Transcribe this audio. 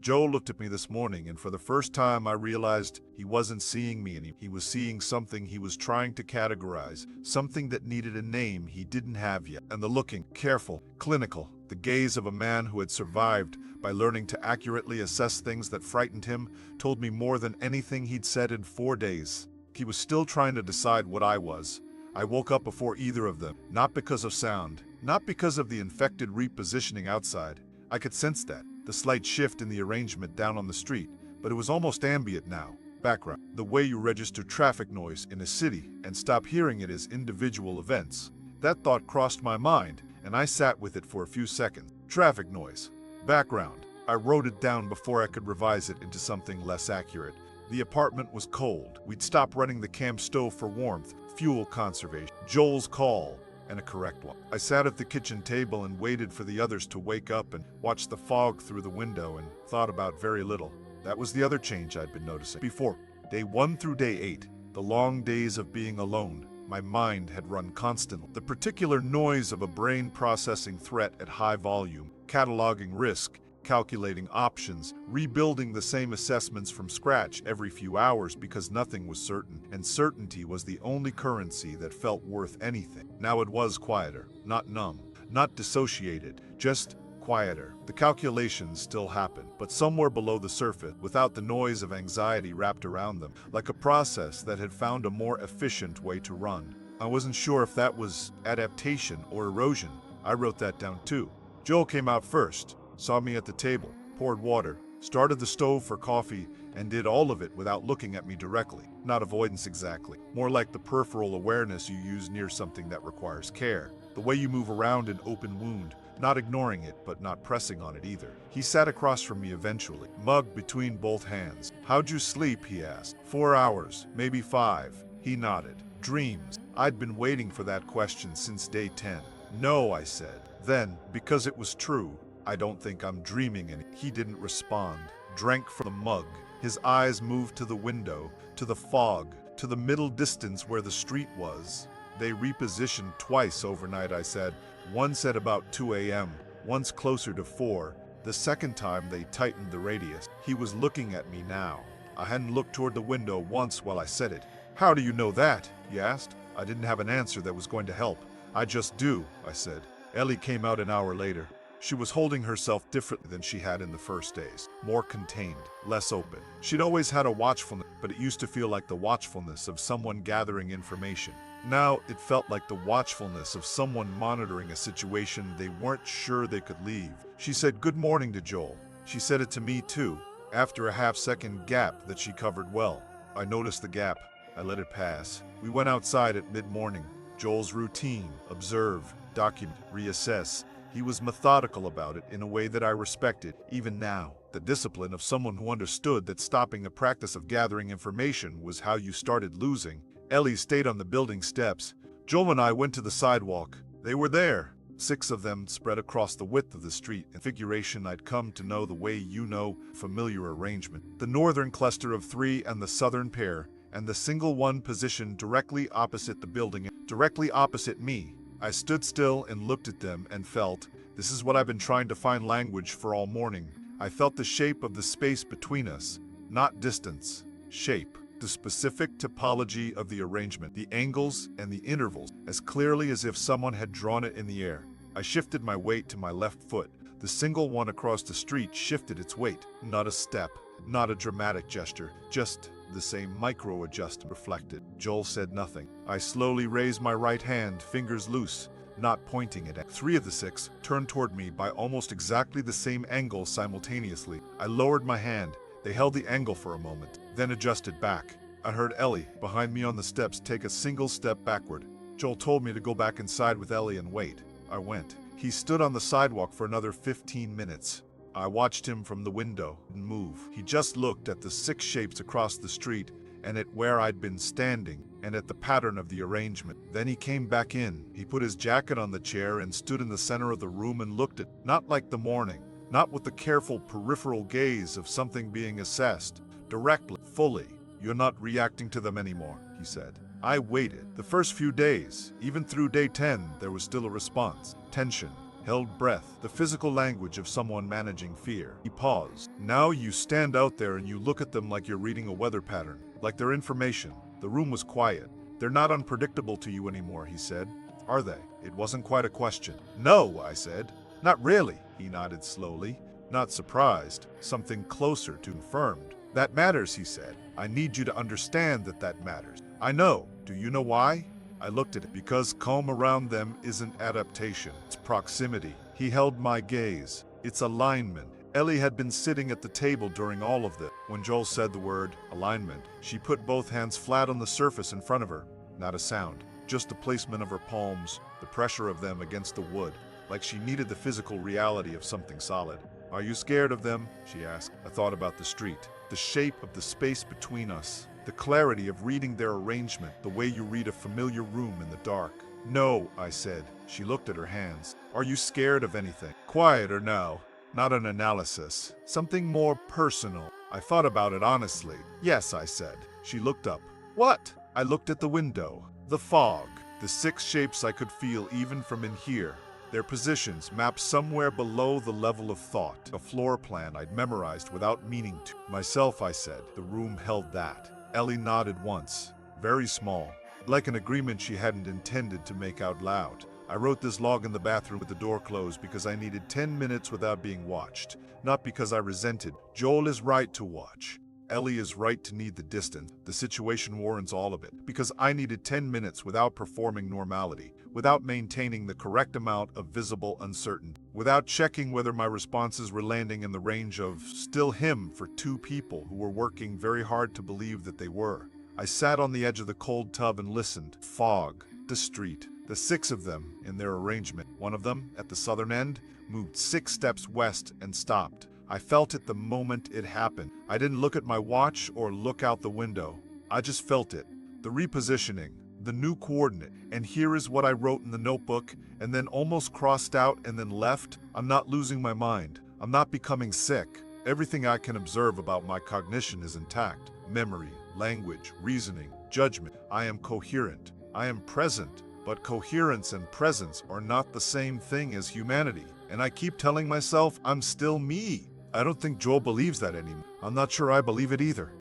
Joe looked at me this morning, and for the first time I realized he wasn't seeing me anymore. He was seeing something he was trying to categorize, something that needed a name he didn't have yet. And the looking, careful, clinical, the gaze of a man who had survived by learning to accurately assess things that frightened him, told me more than anything he'd said in 4 days. He was still trying to decide what I was. I woke up before either of them, not because of sound, not because of the infected repositioning outside. I could sense that, the slight shift in the arrangement down on the street, but it was almost ambient now. Background, the way you register traffic noise in a city and stop hearing it as individual events. That thought crossed my mind, and I sat with it for a few seconds. Traffic noise. Background. I wrote it down before I could revise it into something less accurate. The apartment was cold. We'd stopped running the camp stove for warmth, fuel conservation. Joel's call, and a correct one. I sat at the kitchen table and waited for the others to wake up and watched the fog through the window and thought about very little. That was the other change I'd been noticing. Before, day 1 through day 8, the long days of being alone, my mind had run constantly. The particular noise of a brain processing threat at high volume, cataloging risk, calculating options, rebuilding the same assessments from scratch every few hours because nothing was certain, and certainty was the only currency that felt worth anything. Now it was quieter, not numb, not dissociated, just quieter. The calculations still happened, but somewhere below the surface, without the noise of anxiety wrapped around them, like a process that had found a more efficient way to run. I wasn't sure if that was adaptation or erosion. I wrote that down too. Joel came out first, saw me at the table, poured water, started the stove for coffee, and did all of it without looking at me directly. Not avoidance exactly, more like the peripheral awareness you use near something that requires care. The way you move around an open wound, not ignoring it but not pressing on it either. He sat across from me eventually, mug between both hands. "How'd you sleep?" he asked. 4 hours, maybe 5. He nodded. Dreams. I'd been waiting for that question since day 10. "No," I said. Then, because it was true, "I don't think I'm dreaming any." He didn't respond, drank from the mug. His eyes moved to the window, to the fog, to the middle distance where the street was. "They repositioned twice overnight," I said. "Once at about 2 a.m., once closer to 4. The second time they tightened the radius." He was looking at me now. I hadn't looked toward the window once while I said it. "How do you know that?" he asked. I didn't have an answer that was going to help. "I just do," I said. Ellie came out an hour later. She was holding herself differently than she had in the first days. More contained, less open. She'd always had a watchfulness, but it used to feel like the watchfulness of someone gathering information. Now it felt like the watchfulness of someone monitoring a situation they weren't sure they could leave. She said good morning to Joel. She said it to me too, after a half-second gap that she covered well. I noticed the gap. I let it pass. We went outside at mid-morning. Joel's routine: observe, document, reassess. He was methodical about it in a way that I respected, even now. The discipline of someone who understood that stopping the practice of gathering information was how you started losing. Ellie stayed on the building steps. Joel and I went to the sidewalk. They were there. 6 of them spread across the width of the street, a configuration I'd come to know the way you know, familiar arrangement. The northern cluster of 3 and the southern pair, and the single one positioned directly opposite the building, directly opposite me. I stood still and looked at them and felt, this is what I've been trying to find language for all morning. I felt the shape of the space between us, not distance, shape. The specific topology of the arrangement, the angles and the intervals, as clearly as if someone had drawn it in the air. I shifted my weight to my left foot. The single one across the street shifted its weight. Not a step, not a dramatic gesture, just the same micro-adjustment reflected. Joel said nothing. I slowly raised my right hand, fingers loose, not pointing it at. 3 of the 6 turned toward me by almost exactly the same angle simultaneously. I lowered my hand. They held the angle for a moment, then adjusted back. I heard Ellie, behind me on the steps, take a single step backward. Joel told me to go back inside with Ellie and wait. I went. He stood on the sidewalk for another 15 minutes. I watched him from the window and move. He just looked at the 6 shapes across the street and at where I'd been standing and at the pattern of the arrangement. Then he came back in. He put his jacket on the chair and stood in the center of the room and looked at, not like the morning, not with the careful peripheral gaze of something being assessed, directly, fully. "You're not reacting to them anymore," he said. I waited. The first few days, even through day 10, there was still a response. Tension, held breath, the physical language of someone managing fear. He paused. Now you stand out there and you look at them like you're reading a weather pattern, like they're information. The room was quiet. They're not unpredictable to you anymore, he said. Are they? It wasn't quite a question. No, I said. Not really, he nodded slowly. Not surprised. Something closer to confirmed. That matters, he said. I need you to understand that that matters. I know. Do you know why? I looked at it. Because calm around them isn't adaptation. It's proximity. He held my gaze. It's alignment. Ellie had been sitting at the table during all of this. When Joel said the word alignment, she put both hands flat on the surface in front of her. Not a sound. Just the placement of her palms, the pressure of them against the wood, like she needed the physical reality of something solid. Are you scared of them? She asked. I thought about the street, the shape of the space between us, the clarity of reading their arrangement, the way you read a familiar room in the dark. No, I said. She looked at her hands. Are you scared of anything? Quieter now. Not an analysis. Something more personal. I thought about it honestly. Yes, I said. She looked up. What? I looked at the window. The fog. The 6 shapes I could feel even from in here. Their positions mapped somewhere below the level of thought. A floor plan I'd memorized without meaning to. Myself, I said. The room held that. Ellie nodded once. Very small. Like an agreement she hadn't intended to make out loud. I wrote this log in the bathroom with the door closed because I needed 10 minutes without being watched. Not because I resented. Joel is right to watch. Ellie is right to need the distance. The situation warrants all of it. Because I needed 10 minutes without performing normality, without maintaining the correct amount of visible uncertainty, without checking whether my responses were landing in the range of still him for 2 people who were working very hard to believe that they were. I sat on the edge of the cold tub and listened. Fog, the street, the 6 of them in their arrangement. One of them, at the southern end, moved 6 steps west and stopped. I felt it the moment it happened. I didn't look at my watch or look out the window. I just felt it. The repositioning, the new coordinate. And here is what I wrote in the notebook, and then almost crossed out and then left. I'm not losing my mind. I'm not becoming sick. Everything I can observe about my cognition is intact. Memory, language, reasoning, judgment. I am coherent. I am present. But coherence and presence are not the same thing as humanity. And I keep telling myself I'm still me. I don't think Joel believes that anymore. I'm not sure I believe it either.